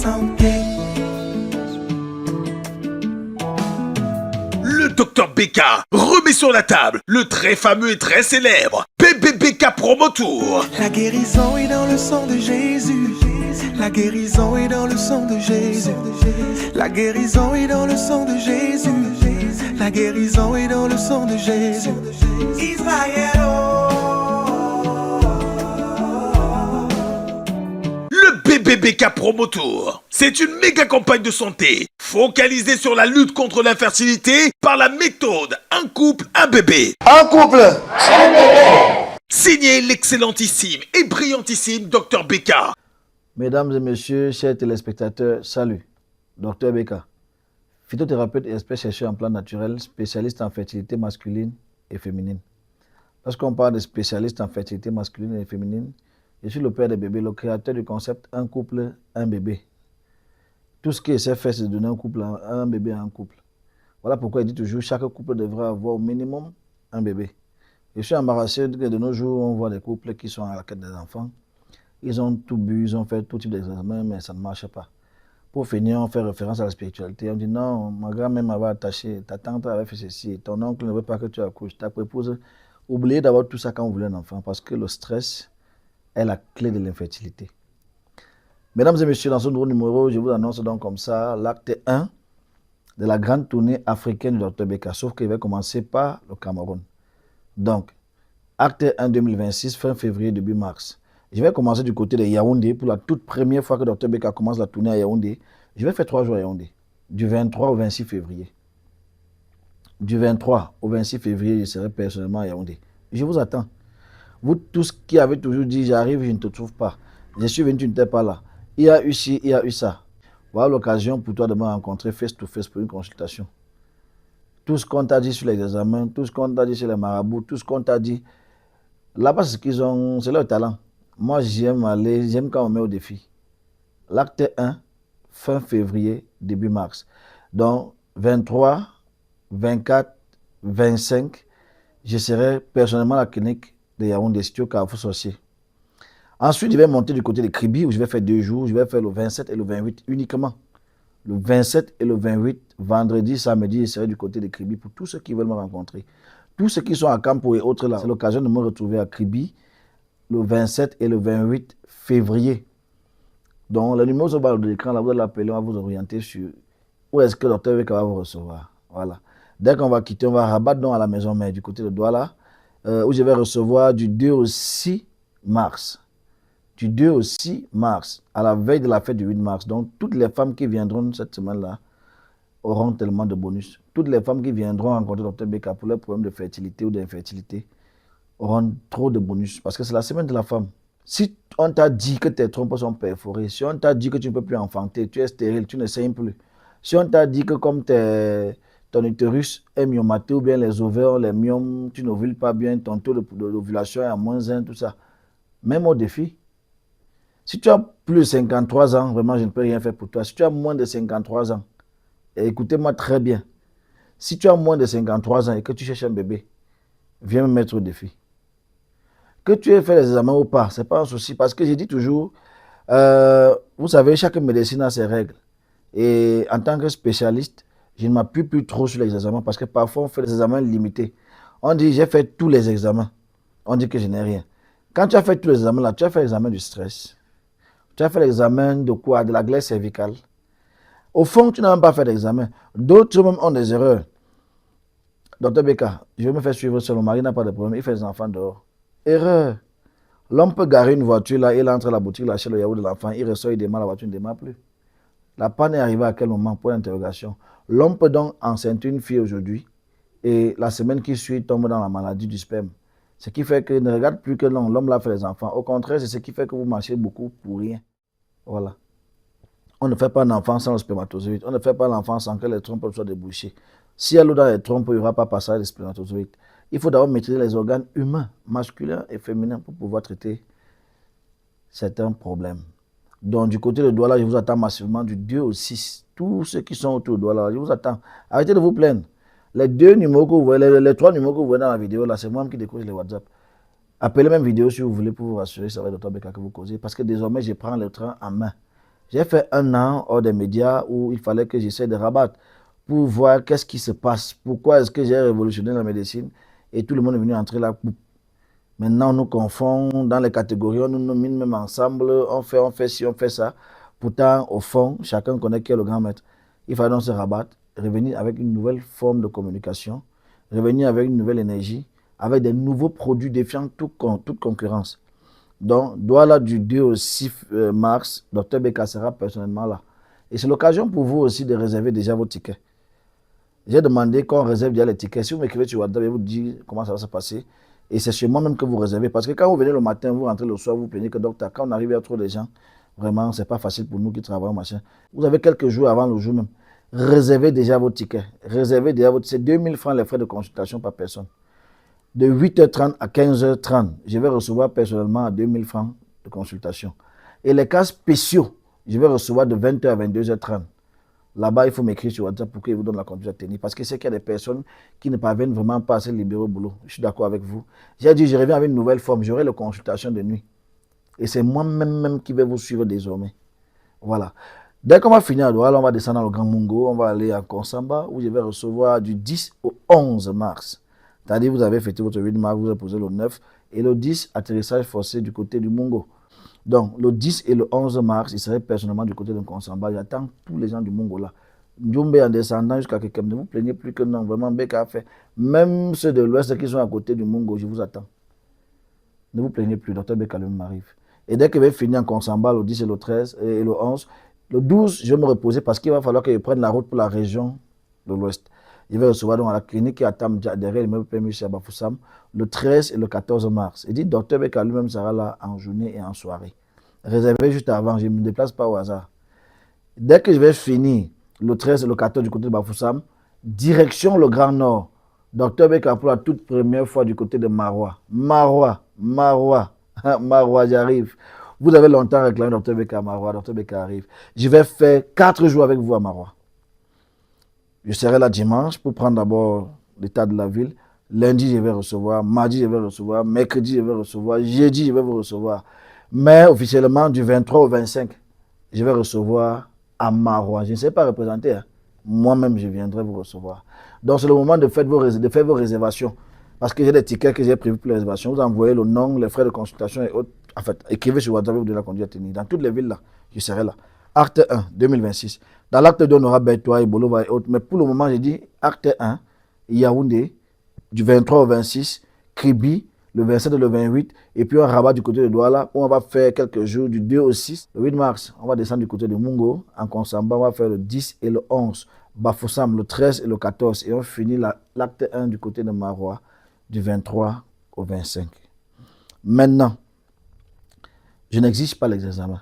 santé. Le docteur BK remet sur la table le très fameux et très célèbre BBBK Promo Tour. La guérison est dans le sang de Jésus. La guérison est dans le sang de Jésus. La guérison est dans le sang de Jésus. La guérison est dans le sang de Jésus. Israël. Le BBBK Promo Tour, c'est une méga campagne de santé focalisée sur la lutte contre l'infertilité par la méthode un couple, un bébé. Un couple, un bébé. Signé l'excellentissime et brillantissime Dr BK. Mesdames et messieurs, chers téléspectateurs, salut. Dr BK, phytothérapeute et expert chercheur en plan naturel, spécialiste en fertilité masculine et féminine. Lorsqu'on parle de spécialiste en fertilité masculine et féminine, je suis le père des bébés, le créateur du concept un couple, un bébé. Tout ce qui s'est fait, c'est de donner un bébé à un couple. Voilà pourquoi il dit toujours chaque couple devrait avoir au minimum un bébé. Je suis embarrassé que de nos jours, on voit des couples qui sont à la quête des enfants. Ils ont tout bu, ils ont fait tout type d'examen, mais ça ne marche pas. Pour finir, on fait référence à la spiritualité. On dit non, ma grand-mère m'avait attaché, ta tante avait fait ceci, ton oncle ne veut pas que tu accouches, ta épouse. Oubliez d'avoir tout ça quand vous voulez un enfant, parce que le stress est la clé de l'infertilité. Mesdames et messieurs, dans ce nouveau numéro, je vous annonce donc comme ça l'acte 1 de la grande tournée africaine du Dr BK, sauf qu'il va commencer par le Cameroun. Donc, acte 1 2026, fin février, début mars. Je vais commencer du côté de Yaoundé pour la toute première fois que Dr BK commence la tournée à Yaoundé. Je vais faire 3 jours à Yaoundé, du 23 au 26 février. Du 23 au 26 février, je serai personnellement à Yaoundé. Je vous attends. Vous tous qui avez toujours dit j'arrive, je ne te trouve pas. Je suis venu, tu n'étais pas là. Il y a eu ci, il y a eu ça. Voilà l'occasion pour toi de me rencontrer face to face pour une consultation. Tout ce qu'on t'a dit sur les examens, tout ce qu'on t'a dit sur les marabouts, tout ce qu'on t'a dit, là-bas, c'est ce qu'ils ont, c'est leur talent. Moi, j'aime aller, j'aime quand on met au défi. L'acte 1, fin février, début mars. Donc, 23, 24, 25, je serai personnellement à la clinique de Yaoundé, situé au Carrefour Sorcier. Ensuite, je vais monter du côté de Kribi, où je vais faire 2 jours. Je vais faire le 27 et le 28 uniquement. Le 27 et le 28, vendredi, samedi, je serai du côté de Kribi pour tous ceux qui veulent me rencontrer. Tous ceux qui sont à Campo et autres là, c'est l'occasion de me retrouver à Kribi le 27 et le 28 février. Donc, le numéro sur le de l'écran, là, vous allez l'appeler, on va vous orienter sur où est-ce que le Dr BK va vous recevoir. Voilà. Dès qu'on va quitter, on va rabattre donc à la maison mère du côté de Douala, où je vais recevoir du 2 au 6 mars. Du 2 au 6 mars, à la veille de la fête du 8 mars. Donc, toutes les femmes qui viendront cette semaine-là auront tellement de bonus. Toutes les femmes qui viendront rencontrer Dr BK pour leurs problèmes de fertilité ou d'infertilité auront trop de bonus. Parce que c'est la semaine de la femme. Si on t'a dit que tes trompes sont perforées, si on t'a dit que tu ne peux plus enfanter, tu es stérile, tu ne saignes plus. Si on t'a dit que comme ton utérus est myomaté ou bien les ovaires, les myomes, tu n'ovules pas bien, ton taux d'ovulation est à -1, tout ça. Même au défi. Si tu as plus de 53 ans, vraiment, je ne peux rien faire pour toi. Si tu as moins de 53 ans, écoutez-moi très bien. Si tu as moins de 53 ans et que tu cherches un bébé, viens me mettre au défi. Que tu aies fait les examens ou pas, ce n'est pas un souci. Parce que j'ai dit toujours, vous savez, chaque médecine a ses règles. Et en tant que spécialiste, je ne m'appuie plus trop sur les examens parce que parfois on fait des examens limités. On dit, j'ai fait tous les examens. On dit que je n'ai rien. Quand tu as fait tous les examens là, tu as fait l'examen du stress. Tu as fait l'examen de quoi? De la glaire cervicale. Au fond, tu n'as même pas fait d'examen. D'autres même ont des erreurs. Dr BK, je vais me faire suivre seul. Mon mari n'a pas de problème. Il fait des enfants dehors. Erreur. L'homme peut garer une voiture là, il entre à la boutique, il achète le yaourt de l'enfant, il ressort, il démarre, la voiture ne démarre plus. La panne est arrivée à quel moment? Point d'interrogation. L'homme peut donc enceinte une fille aujourd'hui et la semaine qui suit tombe dans la maladie du sperme. Ce qui fait que ne regarde plus que l'homme l'a fait les enfants. Au contraire, c'est ce qui fait que vous marchez beaucoup pour rien. Voilà. On ne fait pas un enfant sans le spermatozoïde. On ne fait pas l'enfant sans que les trompes soient débouchées. Si il y a l'eau dans les trompes, il n'y aura pas passage de spermatozoïde. Il faut d'abord maîtriser les organes humains, masculins et féminins pour pouvoir traiter certains problèmes. Donc, du côté de Douala, je vous attends massivement du 2 au 6. Tous ceux qui sont autour de Douala, je vous attends. Arrêtez de vous plaindre. Les 2 numéros que vous voyez, les 3 numéros que vous voyez dans la vidéo, là, c'est moi qui décroche les WhatsApp. Appelez même vidéo si vous voulez pour vous rassurer, ça va être Dr BK que vous causez. Parce que désormais, je prends le train en main. J'ai fait 1 an hors des médias où il fallait que j'essaie de rabattre pour voir qu'est-ce qui se passe, pourquoi est-ce que j'ai révolutionné la médecine et tout le monde est venu entrer là. Maintenant, on nous confond dans les catégories, on nous nomine même ensemble, on fait ci, on fait ça. Pourtant, au fond, chacun connaît qui est le grand maître. Il fallait donc se rabattre, revenir avec une nouvelle forme de communication, revenir avec une nouvelle énergie, avec des nouveaux produits défiant toute concurrence. Donc, Douala du 2 au 6 mars, Dr Beka sera personnellement là. Et c'est l'occasion pour vous aussi de réserver déjà vos tickets. J'ai demandé qu'on réserve déjà les tickets. Si vous m'écrivez sur WhatsApp, je vais vous dire comment ça va se passer. Et c'est chez moi-même que vous réservez. Parce que quand vous venez le matin, vous rentrez le soir, vous plaignez que docteur, quand on arrive à trop de gens, vraiment, c'est pas facile pour nous qui travaillons, machin. Vous avez quelques jours avant le jour même. Réservez déjà vos tickets. Réservez déjà vos tickets. C'est 2000 francs les frais de consultation par personne. De 8h30 à 15h30, je vais recevoir personnellement à 2000 francs de consultation. Et les cas spéciaux, je vais recevoir de 20h à 22h30. Là-bas, il faut m'écrire sur WhatsApp pour qu'ils vous donnent la conduite technique. Parce que c'est qu'il y a des personnes qui ne parviennent vraiment pas à se libérer au boulot. Je suis d'accord avec vous. J'ai dit, je reviens avec une nouvelle forme. J'aurai les consultations de nuit. Et c'est moi-même qui vais vous suivre désormais. Voilà. Dès qu'on va finir à Douala, on va descendre dans le Grand Mungo. On va aller à Konsamba où je vais recevoir du 10 au 11 mars. C'est-à-dire, vous avez fêté votre 8 mars, vous avez posé le 9. Et le 10, atterrissage forcé du côté du Mungo. Donc, le 10 et le 11 mars, il serait personnellement du côté de Konsamba. J'attends tous les gens du Mungo là. Djumbe en descendant jusqu'à quelqu'un. Ne vous plaignez plus que non. Vraiment, Beka a fait. Même ceux de l'Ouest qui sont à côté du Mungo, je vous attends. Ne vous plaignez plus. Docteur Beka m'arrive. Et dès que je vais finir en Konsamba, le 10 et le 13 et le 11, le 12, je vais me reposer parce qu'il va falloir que je prenne la route pour la région de l'Ouest. Je vais recevoir donc à la clinique qui attend derrière l'immeuble PMU chez Bafoussam le 13 et le 14 mars. Il dit Docteur Beka lui-même sera là en journée et en soirée. Réservé juste avant, je ne me déplace pas au hasard. Dès que je vais finir le 13 et le 14 du côté de Bafoussam, direction le Grand Nord. Docteur Beka pour la toute première fois du côté de Marois. Marois, j'arrive. Vous avez longtemps réclamé Docteur Beka à Marois, Docteur Beka arrive. Je vais faire 4 jours avec vous à Marois. Je serai là dimanche pour prendre d'abord l'état de la ville. Lundi, je vais recevoir. Mardi, je vais recevoir. Mercredi, je vais recevoir. Jeudi, je vais vous recevoir. Mais officiellement, du 23 au 25, je vais recevoir à Marois. Je ne sais pas représenter. Hein. Moi-même, je viendrai vous recevoir. Donc, c'est le moment de faire vos réservations. Parce que j'ai des tickets que j'ai prévus pour les réservations. Vous envoyez le nom, les frais de consultation et autres. En fait, écrivez sur WhatsApp, vous donnez la conduite technique. Dans toutes les villes, là, je serai là. Acte 1, 2026. Dans l'acte 2, on aura Bertois et Bolova et autres. Mais pour le moment, j'ai dit acte 1, Yaoundé, du 23 au 26, Kribi, le 27 et le 28, et puis un rabat du côté de Douala, où on va faire quelques jours du 2 au 6. Le 8 mars, on va descendre du côté de Mungo, en Konsamba, on va faire le 10 et le 11. Bafoussam, le 13 et le 14. Et on finit l'acte 1 du côté de Marois, du 23 au 25. Maintenant, je n'exige pas l'examen.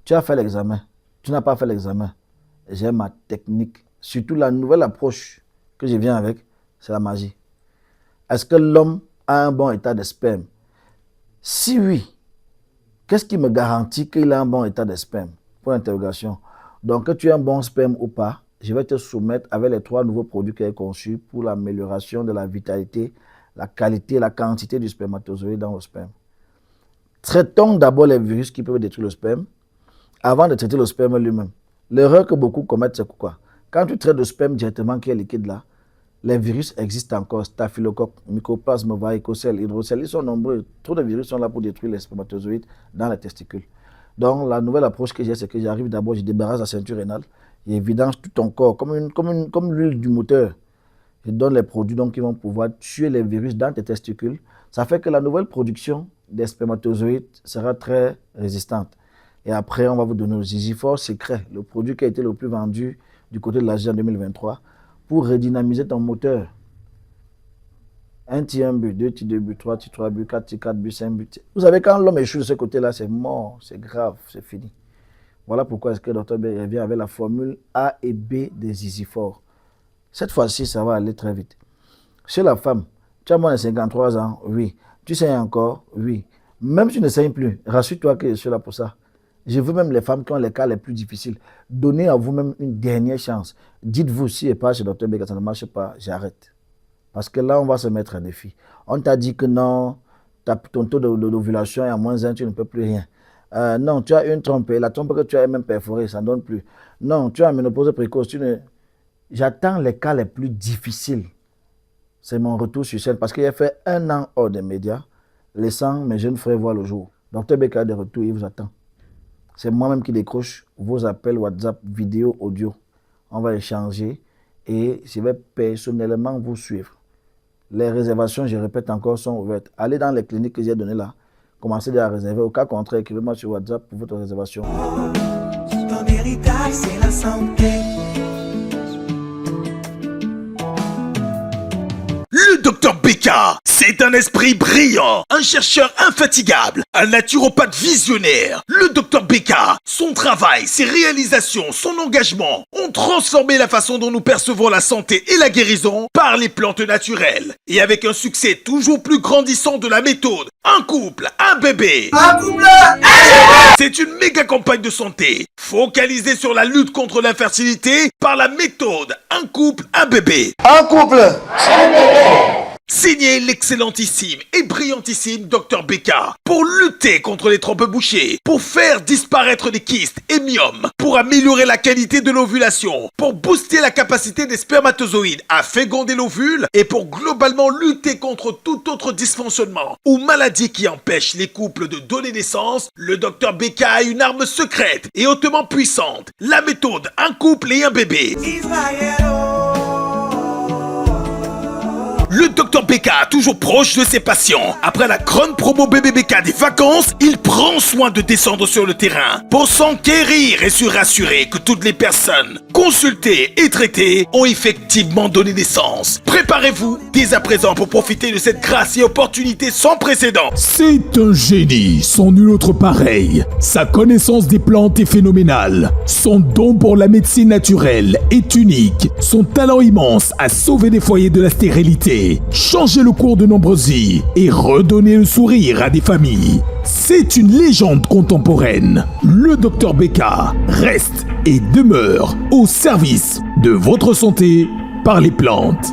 Tu as fait l'examen, tu n'as pas fait l'examen. J'ai ma technique. Surtout la nouvelle approche que je viens avec, c'est la magie. Est-ce que l'homme a un bon état de sperme? Si oui, qu'est-ce qui me garantit qu'il a un bon état de sperme? Pour l'interrogation. Donc, que tu as un bon sperme ou pas, je vais te soumettre avec les 3 nouveaux produits que j'ai conçus pour l'amélioration de la vitalité, la qualité et la quantité du spermatozoïde dans le sperme. Traitons d'abord les virus qui peuvent détruire le sperme avant de traiter le sperme lui-même. L'erreur que beaucoup commettent, c'est quoi? Quand tu traites le sperme directement qui est liquide là, les virus existent encore. Staphylocoque, mycoplasme, varicocèle, hydrocèle, ils sont nombreux. Trop de virus sont là pour détruire les spermatozoïdes dans les testicules. Donc, la nouvelle approche que j'ai, c'est que j'arrive d'abord, je débarrasse la ceinture rénale, j'évidence tout ton corps, comme l'huile du moteur. Je donne les produits donc, qui vont pouvoir tuer les virus dans tes testicules. Ça fait que la nouvelle production des spermatozoïdes sera très résistante. Et après, on va vous donner le Zizifor Secret, le produit qui a été le plus vendu du côté de l'Asie en 2023, pour redynamiser ton moteur. 1 tiers 1 but, 2 tiers 2 buts, 3 tiers 3 buts, 4 tiers 4 buts, 5 buts. Vous savez, quand l'homme échoue de ce côté-là, c'est mort, c'est grave, c'est fini. Voilà pourquoi est-ce que Dr B revient avec la formule A et B des Zizifor. Cette fois-ci, ça va aller très vite. Chez la femme, tu as moins de 53 ans, oui. Tu saignes encore, oui. Même si tu ne saignes plus, rassure-toi que je suis là pour ça. Je veux même les femmes qui ont les cas les plus difficiles. Donnez à vous-même une dernière chance. Dites-vous, si et pas chez Dr Beka, ça ne marche pas, j'arrête. Parce que là, on va se mettre à défi. On t'a dit que non, ton taux d'ovulation est à -1, tu ne peux plus rien. Non, tu as une trompe et la trompe que tu as est même perforée, ça ne donne plus. Non, tu as une ménopause précoce. J'attends les cas les plus difficiles. C'est mon retour sur scène parce qu'il a fait 1 an hors des médias, laissant mes jeunes frères voir le jour. Docteur Beka de retour, il vous attend. C'est moi-même qui décroche vos appels WhatsApp, vidéo, audio. On va échanger et je vais personnellement vous suivre. Les réservations, je répète encore, sont ouvertes. Allez dans les cliniques que j'ai données là. Commencez déjà à réserver. Au cas contraire, écrivez-moi sur WhatsApp pour votre réservation. Ton héritage, c'est la santé. Le docteur Beka, c'est un esprit brillant, un chercheur infatigable, un naturopathe visionnaire. Le docteur Beka, son travail, ses réalisations, son engagement ont transformé la façon dont nous percevons la santé et la guérison par les plantes naturelles. Et avec un succès toujours plus grandissant de la méthode, un couple, un bébé. Un couple, un bébé. C'est une méga campagne de santé, focalisée sur la lutte contre l'infertilité par la méthode un couple, un bébé. Un couple, un bébé. Signé l'excellentissime et brillantissime Dr Beka pour lutter contre les trompes bouchées, pour faire disparaître les kystes et myomes, pour améliorer la qualité de l'ovulation, pour booster la capacité des spermatozoïdes à féconder l'ovule et pour globalement lutter contre tout autre dysfonctionnement ou maladie qui empêche les couples de donner naissance. Le Dr Beka a une arme secrète et hautement puissante, la méthode un couple et un bébé. Le Dr Beka, toujours proche de ses patients, après la grande promo Bébé Beka des vacances, il prend soin de descendre sur le terrain pour s'enquérir et se rassurer que toutes les personnes consultées et traitées ont effectivement donné naissance. Préparez-vous dès à présent pour profiter de cette grâce et opportunité sans précédent. C'est un génie, sans nul autre pareil. Sa connaissance des plantes est phénoménale. Son don pour la médecine naturelle est unique. Son talent immense à sauver des foyers de la stérilité, changer le cours de nombreuses vies et redonner le sourire à des familles. C'est une légende contemporaine. Le Dr Beka reste et demeure au service de votre santé par les plantes.